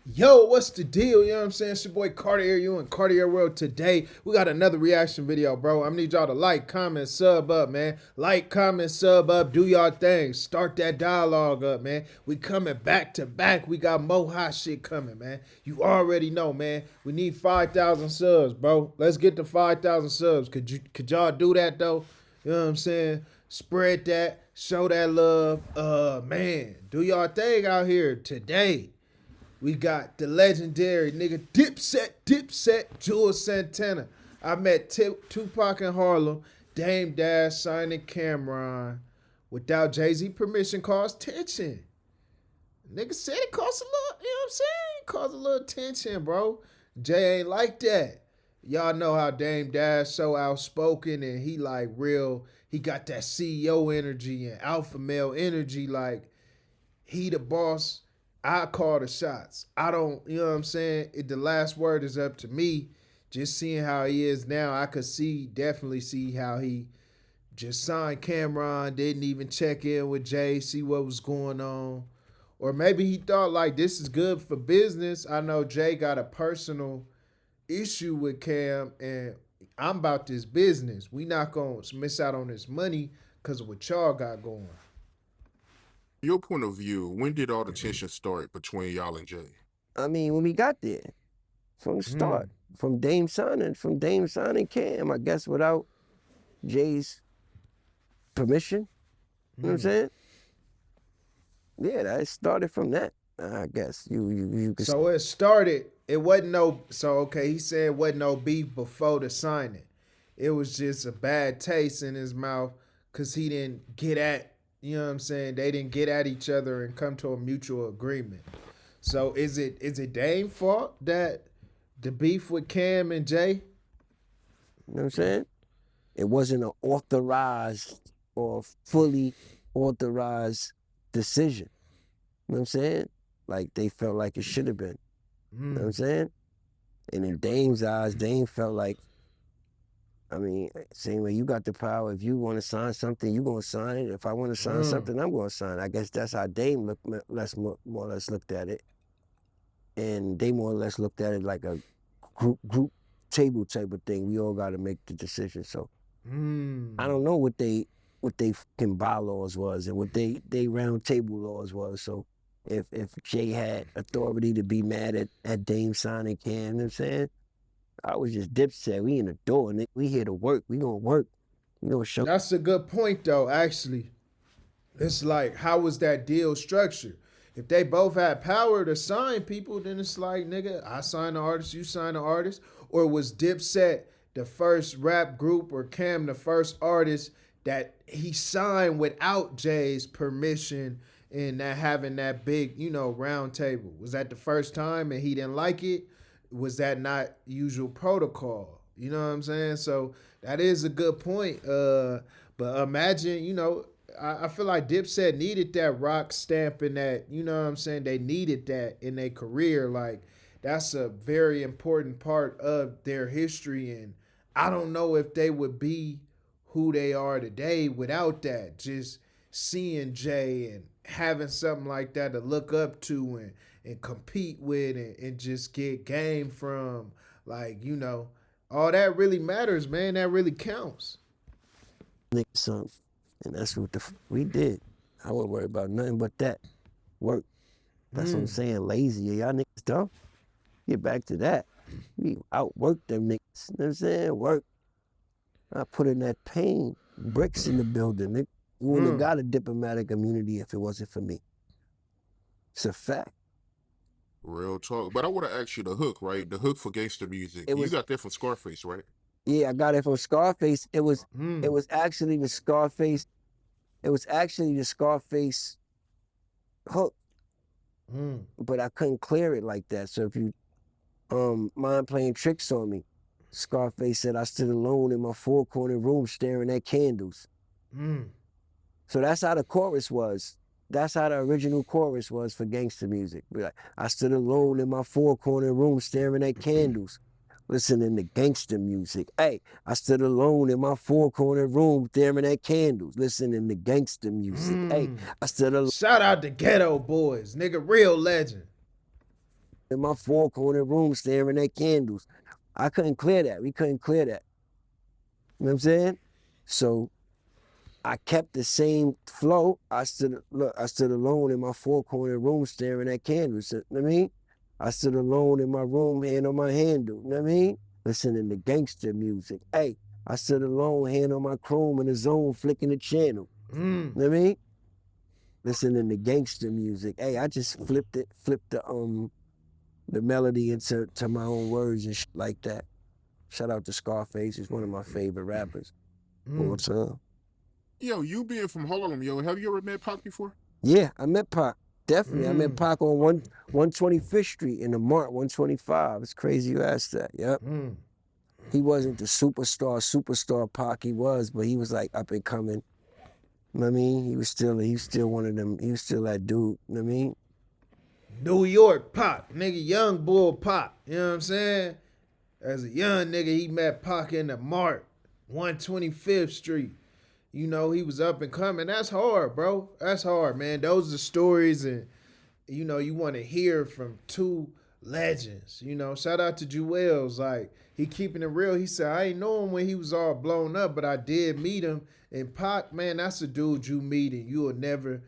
Yo, what's the deal? You know what I'm saying? It's your boy Cartier, you in Cartier World today. We got another reaction video, bro. I need y'all to like, comment, sub up, man. Like, comment, sub up, do y'all thing. Start that dialogue up, man. We coming back to back. We got more hot shit coming, man. You already know, man. We need 5,000 subs, bro. Let's get to 5,000 subs. Could y'all do that though? You know what I'm saying? Spread that, show that love. Man, do y'all thing out here today. We got the legendary nigga Dipset, Jules Santana. I met Tupac in Harlem, Dame Dash signing Cameron. Without Jay-Z permission caused tension. Nigga said it caused a little, you know what I'm saying? It caused a little tension, bro. Jay ain't like that. Y'all know how Dame Dash so outspoken and he like real, he got that CEO energy and alpha male energy, like he the boss. I call the shots. I don't, you know what I'm saying? The last word is up to me. Just seeing how he is now, I could definitely see how he just signed Cameron, didn't even check in with Jay, see what was going on. Or maybe he thought like this is good for business. I know Jay got a personal issue with Cam and I'm about this business. We not gonna miss out on this money because of what y'all got going. Your point of view, when did all the tension start between y'all and Jay? I mean, when we got there, from the start, Mm, from Dame signing Cam, I guess without Jay's permission. You know what I'm mm. saying? Yeah, that started from that. I guess you could. So it started. It wasn't no. So okay, he said it wasn't no beef before the signing. It was just a bad taste in his mouth because he didn't get at. You know what I'm saying? They didn't get at each other and come to a mutual agreement. So is it Dame's fault that the beef with Cam and Jay? You know what I'm saying? It wasn't an authorized or fully authorized decision. You know what I'm saying? Like they felt like it should have been. You know what I'm Mm, saying? And in Dame's eyes, Dame felt like, I mean, same way you got the power. If you want to sign something, you gonna sign it. If I want to sign mm, something, I'm gonna sign it. I guess that's how Dame more or less looked at it. And they more or less looked at it like a group table type of thing. We all got to make the decision. So I mm. don't know what they fucking bylaws was and what they round table laws was. So if Jay had authority to be mad at Dame signing Cam, you know what I'm saying? I was just Dipset. We in the door, and we here to work. We gonna work. We gonna show. That's a good point though. Actually, it's like how was that deal structured? If they both had power to sign people, then it's like, nigga, I sign the artist, you sign the artist. Or was Dipset the first rap group or Cam the first artist that he signed without Jay's permission and that having that big, round table? Was that the first time and he didn't like it? Was that not usual protocol? You know what I'm saying? So that is a good point. But imagine, I feel like Dipset needed that rock stamp in that, you know what I'm saying? They needed that in their career. Like, that's a very important part of their history. And I don't know if they would be who they are today without that. Just seeing Jay and having something like that to look up to and compete with and just get game from. Like, all that really matters, man. That really counts. niggas something, and that's what we did. I wasn't worried about nothing but that work. That's what I'm Mm. saying. Lazy, y'all niggas dumb. Get back to that. We outworked them niggas. You know what I'm saying? Work. I put in that pain. Bricks in the building. Nigga. We wouldn't have Mm. got a diplomatic immunity if it wasn't for me. It's a fact. Real talk. But I want to ask you the hook, right? The hook for gangster music. It You was got that from Scarface, right? Yeah, I got it from Scarface. It Mm. was actually the Scarface. It was actually the Scarface hook, Mm. but I couldn't clear it like that. So if you mind playing tricks on me, Scarface said I stood alone in my four corner room staring at candles. Mm. So that's how the chorus was. That's how the original chorus was for gangster music. Be like, I stood alone in my four corner room staring at candles, listening to gangster music. Hey, I stood alone in my four corner room staring at candles, listening to gangster music. Hey, Mm. I stood alone. Shout out to Ghetto Boys, nigga, real legend. in my four corner room staring at candles. I couldn't clear that. We couldn't clear that. You know what I'm saying? So I kept the same flow. I stood alone in my four corner room staring at candles. You know what I mean? I stood alone in my room, hand on my handle. You know what I mean? Listening to gangster music. Hey, I stood alone, hand on my chrome in the zone, flicking the channel. You know what I mean? Listening to gangster music. Hey, I just flipped the melody into my own words and shit like that. Shout out to Scarface. He's one of my favorite rappers all time. Yo, you being from Harlem, yo, have you ever met Pac before? Yeah, I met Pac. Definitely. I met Pac on 125th Street in the Mart, 125. It's crazy you asked that. Yep. He wasn't the superstar Pac he was, but he was like up and coming. You know what I mean? He was still one of them. He was still that dude. You know what I mean? New York Pac, nigga, young bull Pac. You know what I'm saying? As a young nigga, he met Pac in the Mart, 125th Street. You know, he was up and coming. That's hard, bro. That's hard, man. Those are stories, and you know, you want to hear from two legends. You know, shout out to Jewels. Like, he keeping it real. He said, I ain't know him when he was all blown up, but I did meet him. And Pac, man, that's a dude you meet and you'll never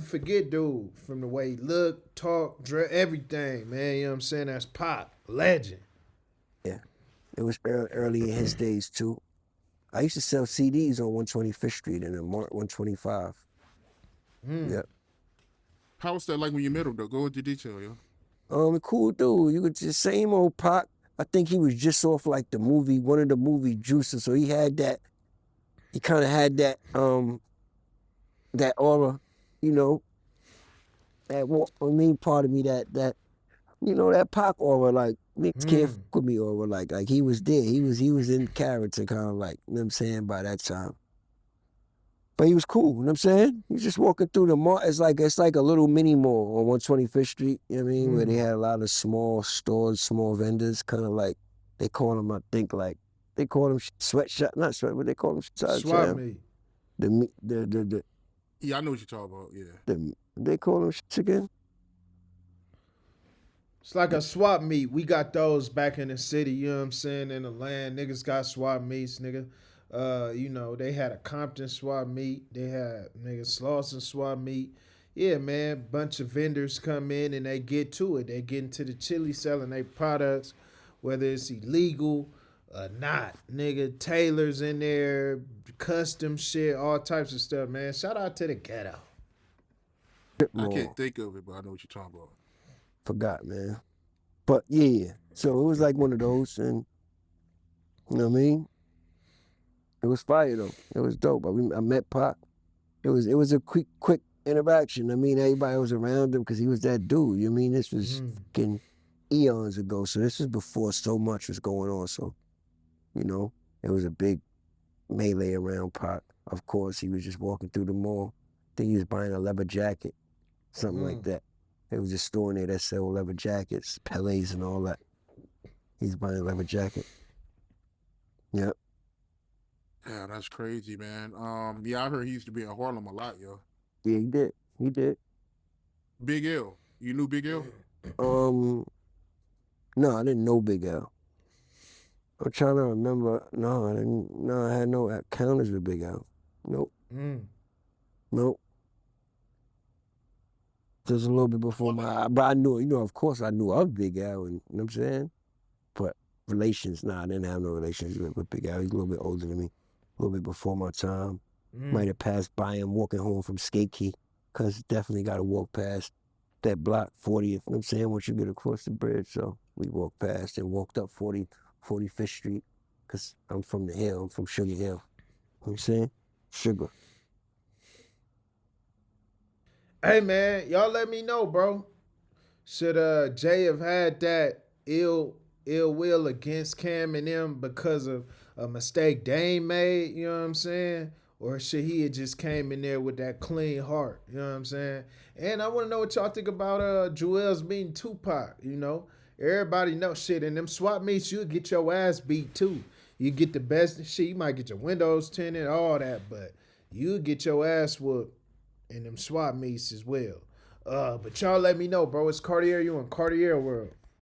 forget, dude, from the way he look, talk, dress, everything, man. You know what I'm saying? That's Pac, legend. Yeah. It was early in his days too. I used to sell CDs on 125th Street and in Mart 125. Yep. How was that like when you met him, though? Go into detail, yo. Cool dude. You could just same old Pac. I think he was just off like the movie, one of the movie Juices. So he had that. He kind of had that that aura, you know. That part of me that you know that Pac aura, like niggas can't fuck with me aura, like he was there. He was in character, kind of like, you know what I'm saying, by that time. But he was cool, you know what I'm saying? He was just walking through the mall. It's like a little mini mall on 125th Street, you know what I mean? Where they had a lot of small stores, small vendors, kind of like, they call them, I think, like, they call them sweatshop, not sweat, what they call them? Swap me. The Yeah, I know what you're talking about, yeah. they call them shits again? It's like a swap meet. We got those back in the city, you know what I'm saying? In the land, niggas got swap meets, nigga. You know, they had a Compton swap meet. They had nigga Slauson swap meet. Yeah, man, bunch of vendors come in and they get to it. They get into the chili selling their products, whether it's illegal or not. Nigga, Taylor's in there, custom shit, all types of stuff, man. Shout out to the ghetto. I can't think of it, but I know what you're talking about. Forgot, man. But yeah, so it was like one of those, and you know what I mean? It was fire though. It was dope. I met Pac. It was a quick interaction. I mean, everybody was around him because he was that dude. You know what I mean? This was fucking eons ago. So this was before so much was going on. So, you know, it was a big melee around Pac. Of course, he was just walking through the mall. I think he was buying a leather jacket, something like that. There was a store in there that sold leather jackets, Pelés and all that. He's buying a leather jacket. Yep. Yeah, that's crazy, man. Yeah, I heard he used to be in Harlem a lot, yo. Yeah, he did. He did. Big L. You knew Big L? No, I didn't know Big L. I'm trying to remember. No, I didn't. No, I had no encounters with Big L. Nope. Nope. Just a little bit before but I knew, you know, of course I knew of Big L, and you know what I'm saying? But relations, nah, I didn't have no relations with Big L. He's a little bit older than me, a little bit before my time. Might have passed by him walking home from Skate Key, because definitely got to walk past that block, 40th, you know what I'm saying, once you get across the bridge. So we walked past and walked up 45th Street, because I'm from the Hill, I'm from Sugar Hill. You know what I'm saying? Sugar. Hey, man, y'all let me know, bro. Should Jay have had that ill will against Cam and them because of a mistake Dame made, you know what I'm saying? Or should he have just came in there with that clean heart, you know what I'm saying? And I want to know what y'all think about Jewels beating Tupac, you know? Everybody know shit. In them swap meets, you'll get your ass beat too. You get the best shit. You might get your windows tinted, all that, but you get your ass whooped in them swap meets as well. But y'all let me know, bro. It's Cartier, you in Cartier world.